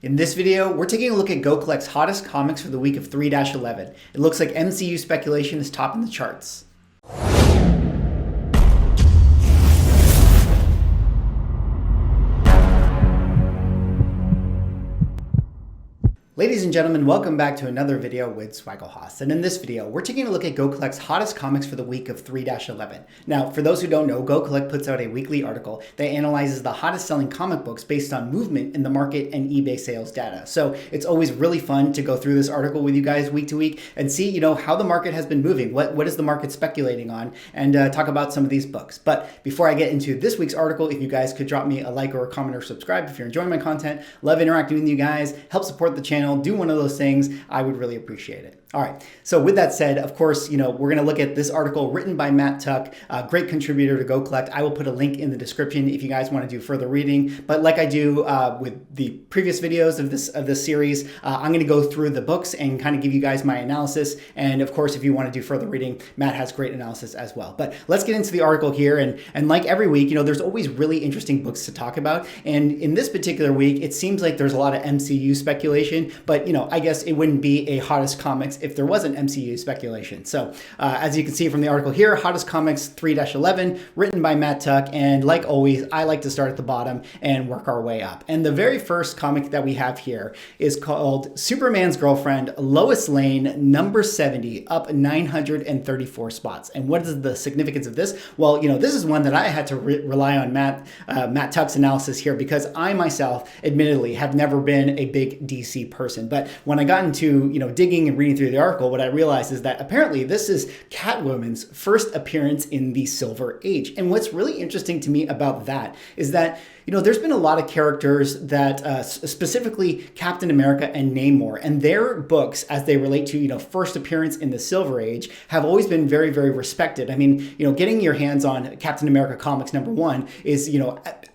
In this video, we're taking a look at Go Collect's hottest comics for the week of 3-11. It looks like MCU speculation is topping the charts. Ladies and gentlemen, welcome back to another video with Swaggle. And in this video, we're taking a look at Go Collect's hottest comics for the week of 3-11. Now, for those who don't know, Go Collect puts out a weekly article that analyzes the hottest selling comic books based on movement in the market and eBay sales data. So it's always really fun to go through this article with you guys week to week and see, how the market has been moving. What is the market speculating on, and talk about some of these books. But before I get into this week's article, if you guys could drop me a like or a comment or subscribe if you're enjoying my content, love interacting with you guys, help support the channel, do one of those things, I would really appreciate it. All right, so with that said, of course, we're going to look at this article written by Matt Tuck, a great contributor to Go Collect. I will put a link in the description if you guys want to do further reading. But like I do with the previous videos of this series, I'm going to go through the books and kind of give you guys my analysis. And of course, if you want to do further reading, Matt has great analysis as well. But let's get into the article here. And like every week, there's always really interesting books to talk about. And in this particular week, it seems like there's a lot of MCU speculation. But I guess it wouldn't be a hottest comics if there wasn't MCU speculation. So as you can see from the article here, hottest comics 3-11, written by Matt Tuck. And like always, I like to start at the bottom and work our way up. And the very first comic that we have here is called Superman's Girlfriend, Lois Lane, number 70, up 934 spots. And what is the significance of this? Well, this is one that I had to rely on Matt Tuck's analysis here, because I myself, admittedly, have never been a big DC person. But when I got into, digging and reading through the article, what I realized is that apparently this is Catwoman's first appearance in the Silver Age. And what's really interesting to me about that is that there's been a lot of characters that, specifically Captain America and Namor, and their books, as they relate to, first appearance in the Silver Age, have always been very, very respected. I mean, getting your hands on Captain America Comics #1 is,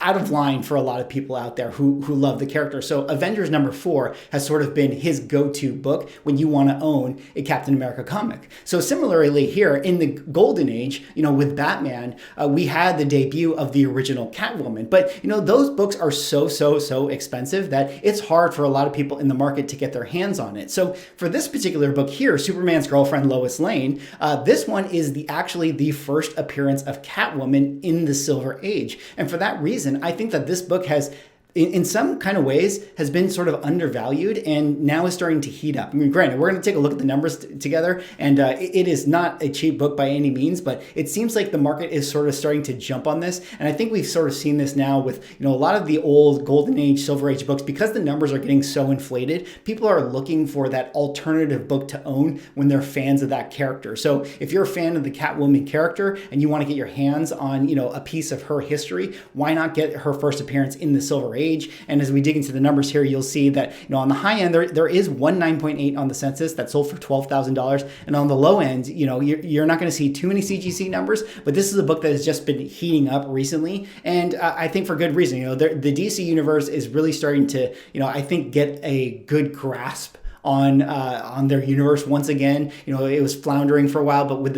out of line for a lot of people out there who love the character. So Avengers #4 has sort of been his go-to book when you want to own a Captain America comic. So similarly here in the Golden Age, with Batman, we had the debut of the original Catwoman, but, those books are so expensive that it's hard for a lot of people in the market to get their hands on it. So for this particular book here, Superman's Girlfriend, Lois Lane, this one is actually the first appearance of Catwoman in the Silver Age. And for that reason, I think that this book has, in some kind of ways, has been sort of undervalued and now is starting to heat up. I mean, granted, we're going to take a look at the numbers together, and it is not a cheap book by any means, but it seems like the market is sort of starting to jump on this. And I think we've sort of seen this now with, a lot of the old Golden Age, Silver Age books. Because the numbers are getting so inflated, people are looking for that alternative book to own when they're fans of that character. So if you're a fan of the Catwoman character and you want to get your hands on, a piece of her history, why not get her first appearance in the Silver Age? And as we dig into the numbers here, you'll see that on the high end there is 9.8 on the census that sold for $12,000, and on the low end, you're not going to see too many CGC numbers. But this is a book that has just been heating up recently, and I think for good reason. The DC universe is really starting to I think get a good grasp on their universe once again. It was floundering for a while, but with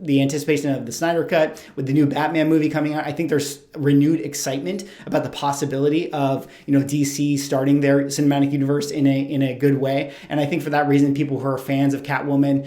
the anticipation of the Snyder Cut, with the new Batman movie coming out, I think there's renewed excitement about the possibility of DC starting their cinematic universe in a good way. And I think for that reason, people who are fans of Catwoman,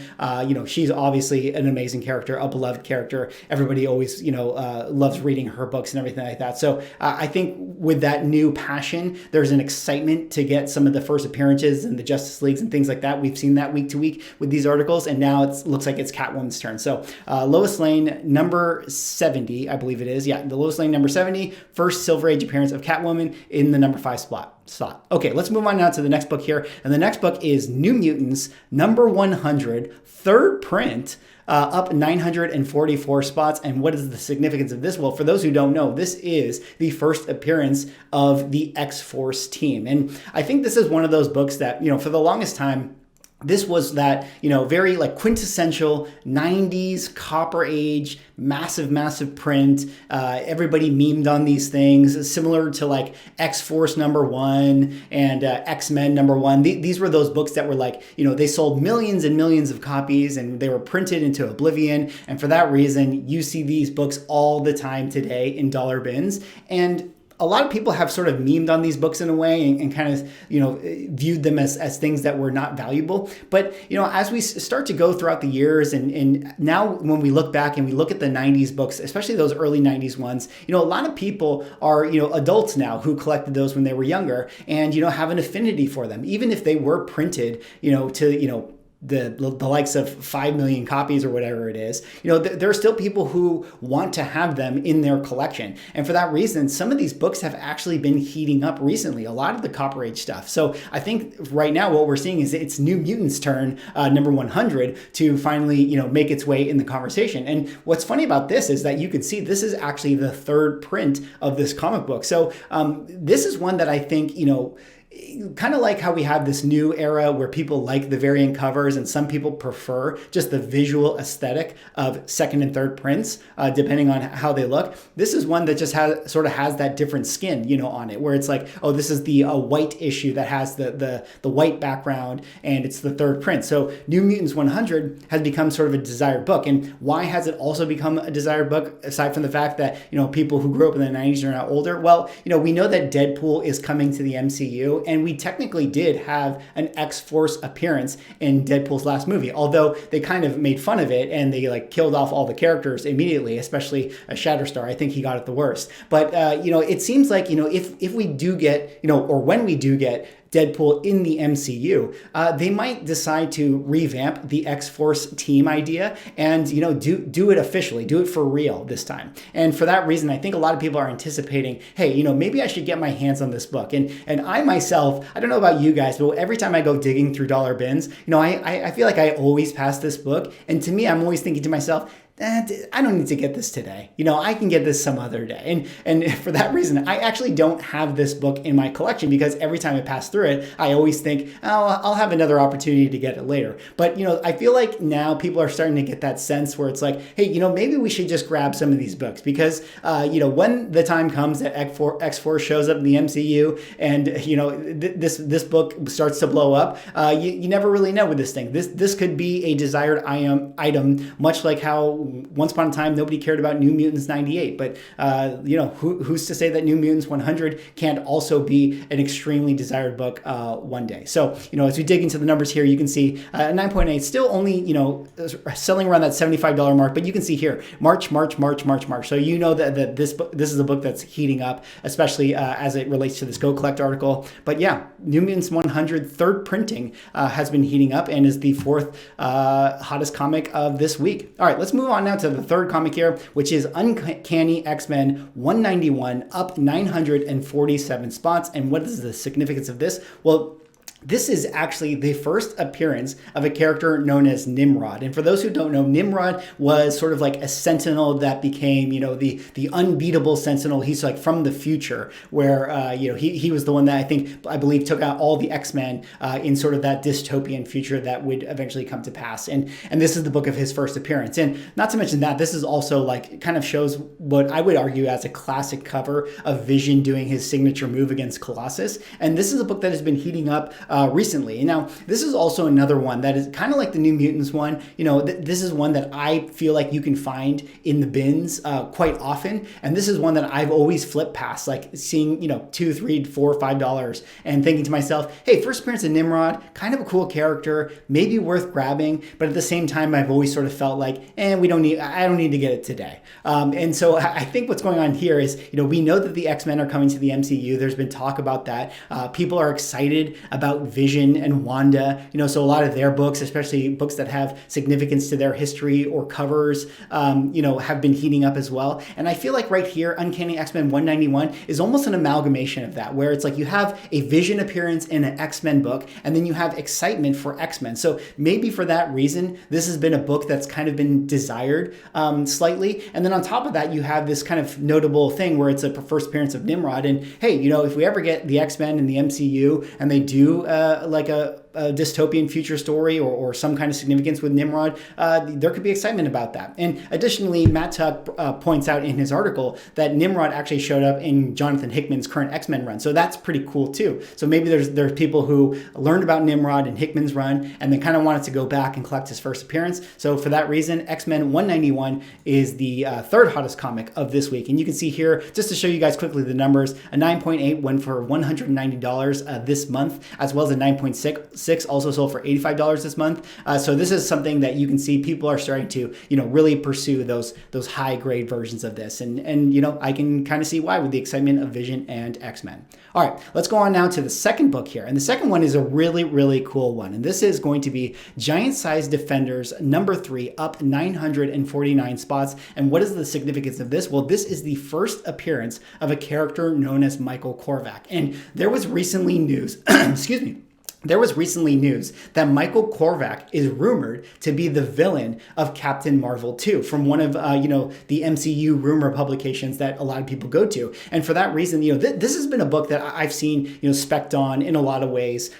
she's obviously an amazing character, a beloved character. Everybody always loves reading her books and everything like that. So I think with that new passion, there's an excitement to get some of the first appearances in the Justice League and things like that. We've seen that week to week with these articles, and now it looks like it's Catwoman's turn. So Lois Lane, number 70, I believe it is. Yeah, the Lois Lane, number 70, first Silver Age appearance of Catwoman in the number 5 slot. Okay, let's move on now to the next book here. And the next book is New Mutants, number 100, third print, up 944 spots. And what is the significance of this? Well, for those who don't know, this is the first appearance of the X-Force team. And I think this is one of those books that, for the longest time, this was that, very quintessential 90s Copper Age, massive print. Everybody memed on these things, similar to X-Force #1 and XMen #1. These were those books that were they sold millions and millions of copies, and they were printed into oblivion. And for that reason, you see these books all the time today in dollar bins. And a lot of people have sort of memed on these books in a way and kind of, viewed them as things that were not valuable. But, as we start to go throughout the years and now when we look back and we look at the 90s books, especially those early 90s ones, a lot of people are, adults now who collected those when they were younger and, have an affinity for them, even if they were printed, to, the likes of 5 million copies or whatever it is, there are still people who want to have them in their collection. And for that reason, some of these books have actually been heating up recently, a lot of the Copper Age stuff. So I think right now what we're seeing is it's New Mutants' turn, number 100, to finally, make its way in the conversation. And what's funny about this is that you can see this is actually the third print of this comic book. So this is one that I think, kind of like how we have this new era where people like the variant covers and some people prefer just the visual aesthetic of second and third prints, depending on how they look. This is one that just has that different skin, on it, where it's like, oh, this is the white issue that has the white background and it's the third print. So New Mutants 100 has become sort of a desired book. And why has it also become a desired book, aside from the fact that, people who grew up in the 90s are now older? Well, we know that Deadpool is coming to the MCU, and we technically did have an X-Force appearance in Deadpool's last movie, although they kind of made fun of it and they killed off all the characters immediately, especially Shatterstar. I think he got it the worst. But, it seems like, if we do get, or when we do get Deadpool in the MCU, they might decide to revamp the X-Force team idea and, do it officially, do it for real this time. And for that reason, I think a lot of people are anticipating, hey, maybe I should get my hands on this book. And I myself, I don't know about you guys, but every time I go digging through dollar bins, I feel like I always pass this book. And to me, I'm always thinking to myself, I don't need to get this today. I can get this some other day. And for that reason, I actually don't have this book in my collection because every time I pass through it, I always think, oh, I'll have another opportunity to get it later. But, I feel like now people are starting to get that sense where it's like, hey, maybe we should just grab some of these books because, when the time comes that X-Force shows up in the MCU and, this book starts to blow up, you never really know with this thing. This could be a desired item, much like how once upon a time, nobody cared about New Mutants 98, but who's to say that New Mutants 100 can't also be an extremely desired book one day? So, as we dig into the numbers here, you can see 9.8 still only, selling around that $75 mark, but you can see here, March. So that this is a book that's heating up, especially as it relates to this Go Collect article. But yeah, New Mutants 100 third printing has been heating up and is the fourth hottest comic of this week. All right, let's move on now to the third comic here, which is Uncanny XMen 191, up 947 spots. And what is the significance of this? Well, this is actually the first appearance of a character known as Nimrod. And for those who don't know, Nimrod was sort of like a sentinel that became, the unbeatable sentinel. He's like from the future where, he was the one that I believe took out all the X-Men in sort of that dystopian future that would eventually come to pass. And this is the book of his first appearance. And not to mention that this is also kind of shows what I would argue as a classic cover of Vision doing his signature move against Colossus. And this is a book that has been heating up recently. And now, this is also another one that is kind of like the New Mutants one. This is one that I feel like you can find in the bins quite often. And this is one that I've always flipped past, like seeing, $2, $3, $4, $5 and thinking to myself, hey, first appearance of Nimrod, kind of a cool character, maybe worth grabbing. But at the same time, I've always sort of felt like, I don't need to get it today. And so I think what's going on here is, we know that the X-Men are coming to the MCU. There's been talk about that. People are excited about Vision and Wanda, so a lot of their books, especially books that have significance to their history or covers, have been heating up as well. And I feel like right here, Uncanny X-Men 191 is almost an amalgamation of that, where it's like you have a Vision appearance in an X-Men book, and then you have excitement for X-Men. So maybe for that reason, this has been a book that's kind of been desired slightly. And then on top of that, you have this kind of notable thing where it's a first appearance of Nimrod. And hey, if we ever get the X-Men in the MCU and they do like a dystopian future story or some kind of significance with Nimrod, there could be excitement about that. And additionally, Matt Tuck points out in his article that Nimrod actually showed up in Jonathan Hickman's current X-Men run. So that's pretty cool too. So maybe there's people who learned about Nimrod in Hickman's run and then kind of wanted to go back and collect his first appearance. So for that reason, X-Men 191 is the third hottest comic of this week. And you can see here, just to show you guys quickly the numbers, a 9.8 went for $190 this month, as well as a 9.6 also sold for $85 this month. So this is something that you can see people are starting to, really pursue those high grade versions of this. And I can kind of see why with the excitement of Vision and X-Men. All right, let's go on now to the second book here. And the second one is a really, really cool one. And this is going to be Giant Size Defenders number 3, up 949 spots. And what is the significance of this? Well, this is the first appearance of a character known as Michael Korvac. And there was recently news, excuse me. There was recently news that Michael Korvac is rumored to be the villain of Captain Marvel 2 from one of, the MCU rumor publications that a lot of people go to. And for that reason, this has been a book that I've seen, spec'd on in a lot of ways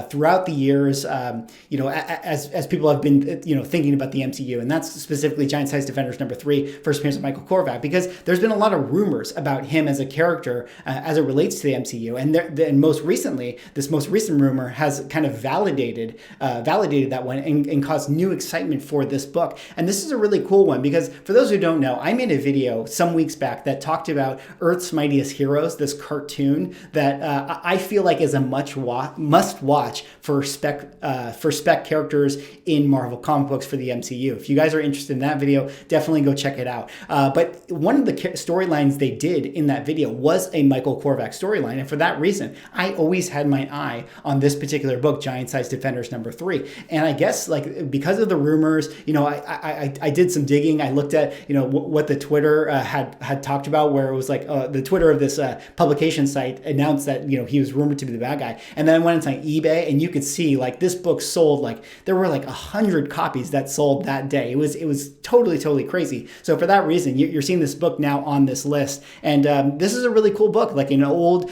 throughout the years, as people have been, thinking about the MCU. And that's specifically Giant Size Defenders number 3, first appearance of Michael Korvac, because there's been a lot of rumors about him as a character as it relates to the MCU. And most recently, this most recent rumor has kind of validated that one and caused new excitement for this book. And this is a really cool one because for those who don't know, I made a video some weeks back that talked about Earth's Mightiest Heroes, this cartoon that I feel like is a must watch for Spec characters in Marvel comic books for the MCU. If you guys are interested in that video, definitely go check it out. But one of the storylines they did in that video was a Michael Korvac storyline. And for that reason, I always had my eye on this particular book, Giant Size Defenders number 3. And I guess because of the rumors, I did some digging. I looked at, what the Twitter had talked about, where it was the Twitter of this publication site announced that, he was rumored to be the bad guy. And then I went into eBay and you could see this book sold, there were 100 copies that sold that day. It was totally crazy. So for that reason, you're seeing this book now on this list. And this is a really cool book, an old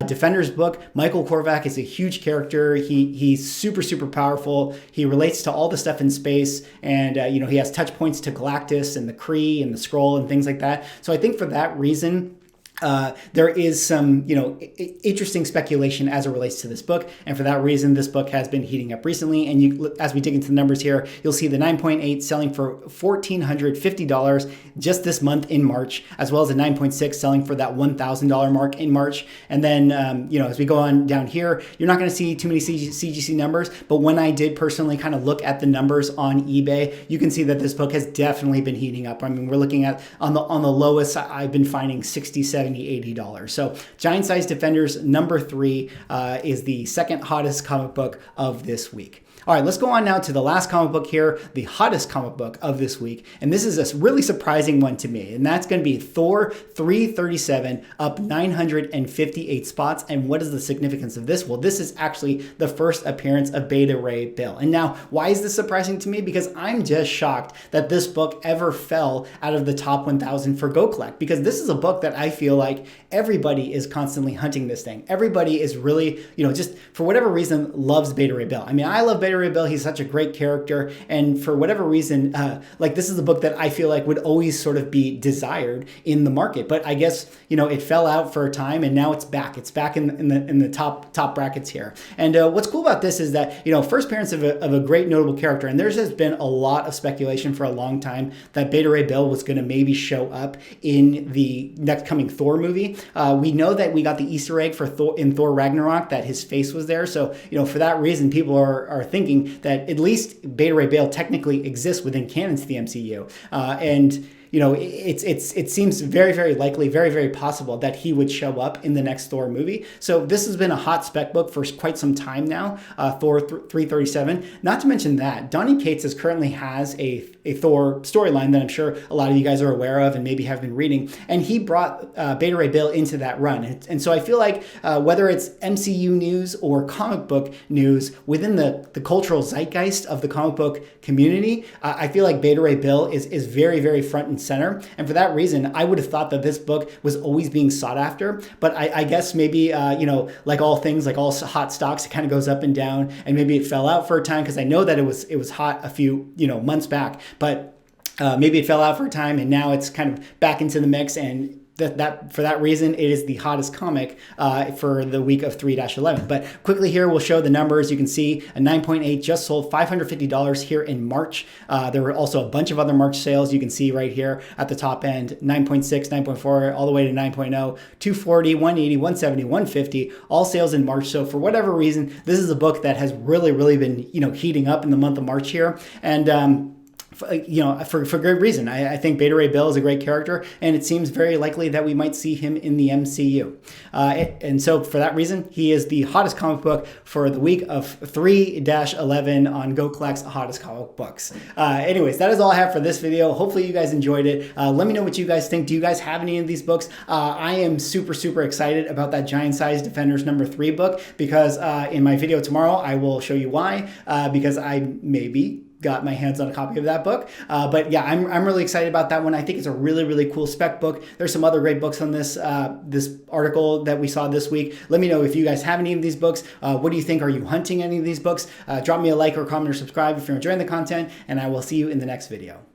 Defenders book. Michael Korvac is a huge character. He's super powerful. He relates to all the stuff in space, and he has touch points to Galactus and the Kree and the Skrull and things like that. So I think for that reason, there is some, interesting speculation as it relates to this book. And for that reason, this book has been heating up recently. And as we dig into the numbers here, you'll see the 9.8 selling for $1,450 just this month in March, as well as a 9.6 selling for that $1,000 mark in March. And then, as we go on down here, you're not going to see too many CGC numbers. But when I did personally kind of look at the numbers on eBay, you can see that this book has definitely been heating up. I mean, we're looking at on the lowest, I've been finding $60, $70, $80. So Giant Size Defenders number 3 is the second hottest comic book of this week. All right, let's go on now to the last comic book here, the hottest comic book of this week. And this is a really surprising one to me. And that's going to be Thor 337, up 958 spots. And what is the significance of this? Well, this is actually the first appearance of Beta Ray Bill. And now, why is this surprising to me? Because I'm just shocked that this book ever fell out of the top 1,000 for Go Collect. Because this is a book that I feel like everybody is constantly hunting this thing. Everybody is really, just for whatever reason, loves Beta Ray Bill. I mean, I love Beta Ray Bill. He's such a great character. And for whatever reason, this is a book that I feel like would always sort of be desired in the market. But I guess, it fell out for a time and now it's back. It's back in the top brackets here. And what's cool about this is that, first appearance of a great notable character. And there's has been a lot of speculation for a long time that Beta Ray Bill was going to maybe show up in the next coming Thor movie. We know that we got the Easter egg for Thor in Thor Ragnarok, that his face was there. So, for that reason, people are thinking that at least Beta Ray Bill technically exists within canon to the MCU. It seems very, very likely, very, very possible that he would show up in the next Thor movie. So this has been a hot spec book for quite some time now, Thor 337. Not to mention that Donny Cates currently has a a Thor storyline that I'm sure a lot of you guys are aware of and maybe have been reading. And he brought Beta Ray Bill into that run. And so I feel like whether it's MCU news or comic book news within the cultural zeitgeist of the comic book community, I feel like Beta Ray Bill is very, very front and center. And for that reason, I would have thought that this book was always being sought after. But I guess maybe, like all things, like all hot stocks, it kind of goes up and down. And maybe it fell out for a time, because I know that it was hot a few months back. But maybe it fell out for a time, and now it's kind of back into the mix. And that for that reason, it is the hottest comic for the week of 3-11. But quickly here, we'll show the numbers. You can see a 9.8 just sold $550 here in March. There were also a bunch of other March sales. You can see right here at the top end, 9.6, 9.4, all the way to 9.0, 240, 180, 170, 150, all sales in March. So for whatever reason, this is a book that has really, really been, heating up in the month of March here. And, for good reason. I think Beta Ray Bill is a great character, and it seems very likely that we might see him in the MCU. And so for that reason, he is the hottest comic book for the week of 3-11 on Go Collect's hottest comic books. Anyways, that is all I have for this video. Hopefully you guys enjoyed it. Let me know what you guys think. Do you guys have any of these books? I am super, super excited about that Giant Size Defenders #3 book, because in my video tomorrow, I will show you why, because I maybe got my hands on a copy of that book. But yeah, I'm really excited about that one. I think it's a really, really cool spec book. There's some other great books on this article that we saw this week. Let me know if you guys have any of these books. What do you think? Are you hunting any of these books? Drop me a like or comment or subscribe if you're enjoying the content, and I will see you in the next video.